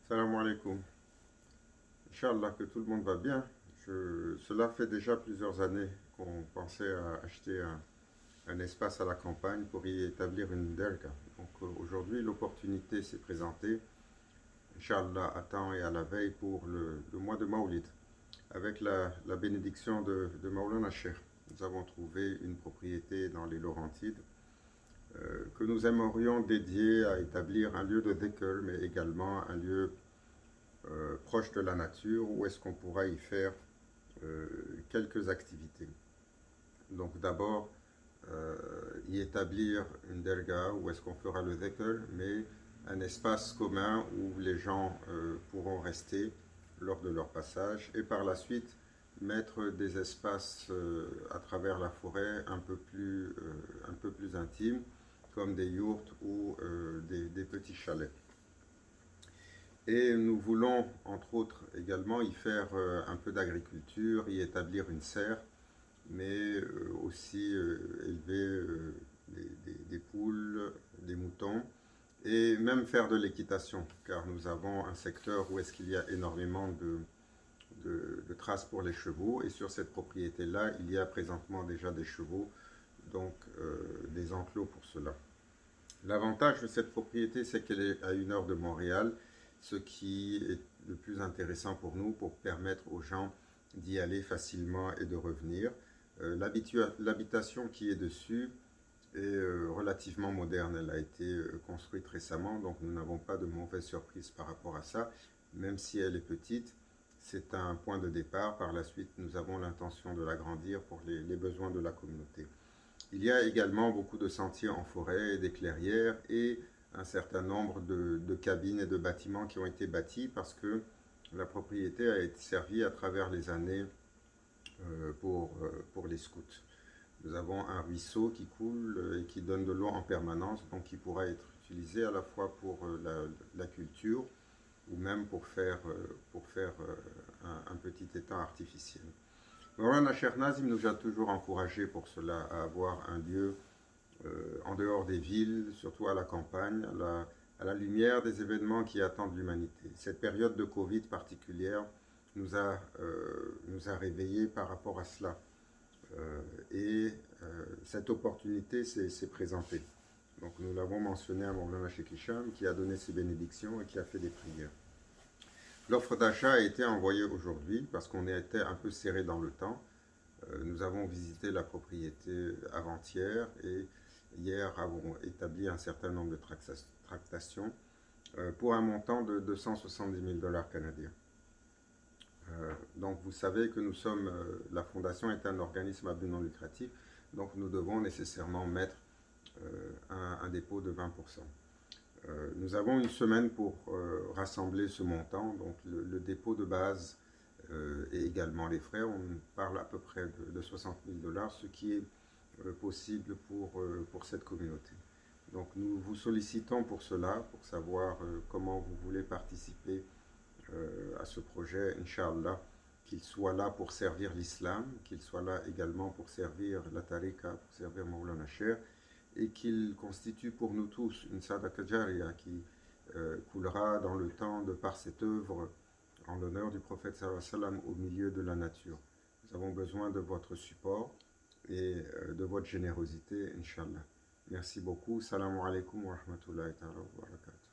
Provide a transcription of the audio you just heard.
Salam alaikum. Inch'Allah que tout le monde va bien. Cela fait déjà plusieurs années qu'on pensait à acheter un espace à la campagne pour y établir une derga. Donc aujourd'hui, l'opportunité s'est présentée, Inch'Allah, à temps et à la veille pour le mois de Maoulid. Avec la bénédiction de Maulana Cheikh, nous avons trouvé une propriété dans les Laurentides que nous aimerions dédier à établir un lieu de dhikr, mais également un lieu proche de la nature où est-ce qu'on pourra y faire euh, quelques activités. Donc d'abord, y établir une derga où est-ce qu'on fera le dhikr, mais un espace commun où les gens pourront rester lors de leur passage, et par la suite mettre des espaces à travers la forêt un peu plus intimes, comme des yourtes ou des petits chalets. Et nous voulons, entre autres, également y faire un peu d'agriculture, y établir une serre, mais aussi élever des poules, des moutons, et même faire de l'équitation, car nous avons un secteur où est-ce qu'il y a énormément de traces pour les chevaux, et sur cette propriété-là, il y a présentement déjà des chevaux, donc des enclos pour cela. L'avantage de cette propriété, c'est qu'elle est à 1 heure de Montréal, ce qui est le plus intéressant pour nous, pour permettre aux gens d'y aller facilement et de revenir. L'habitation qui est dessus est relativement moderne. Elle a été construite récemment, donc nous n'avons pas de mauvaise surprise par rapport à ça. Même si elle est petite, c'est un point de départ. Par la suite, nous avons l'intention de l'agrandir pour les besoins de la communauté. Il y a également beaucoup de sentiers en forêt et des clairières et un certain nombre de cabines et de bâtiments qui ont été bâtis parce que la propriété a été servie à travers les années pour les scouts. Nous avons un ruisseau qui coule et qui donne de l'eau en permanence, donc qui pourra être utilisé à la fois pour la culture ou même pour faire un petit étang artificiel. Maulana Cheikh Nazim nous a toujours encouragé pour cela à avoir un lieu en dehors des villes, surtout à la campagne, à la lumière des événements qui attendent l'humanité. Cette période de Covid particulière nous a réveillés par rapport à cela. Et cette opportunité s'est présentée. Donc nous l'avons mentionné à Maulana Cheikh Hicham qui a donné ses bénédictions et qui a fait des prières. L'offre d'achat a été envoyée aujourd'hui parce qu'on était un peu serré dans le temps. Nous avons visité la propriété avant-hier et hier avons établi un certain nombre de tractations pour un montant de 270 000 dollars canadiens. Donc vous savez que la fondation est un organisme à but non lucratif, donc nous devons nécessairement mettre un dépôt de 20%. Nous avons une semaine pour rassembler ce montant, donc le dépôt de base et également les frais, on parle à peu près de 60 000 dollars, ce qui est possible pour cette communauté. Donc nous vous sollicitons pour cela, pour savoir comment vous voulez participer à ce projet, Inch'Allah, qu'il soit là pour servir l'islam, qu'il soit là également pour servir la tariqa, pour servir Maulana Cheikh, et qu'il constitue pour nous tous une sadaqa jariya qui coulera dans le temps de par cette œuvre en l'honneur du prophète sallallahu alayhi wa sallam au milieu de la nature. Nous avons besoin de votre support et de votre générosité, Inch'Allah. Merci beaucoup. Salam alaikum wa rahmatullahi wa barakatuh.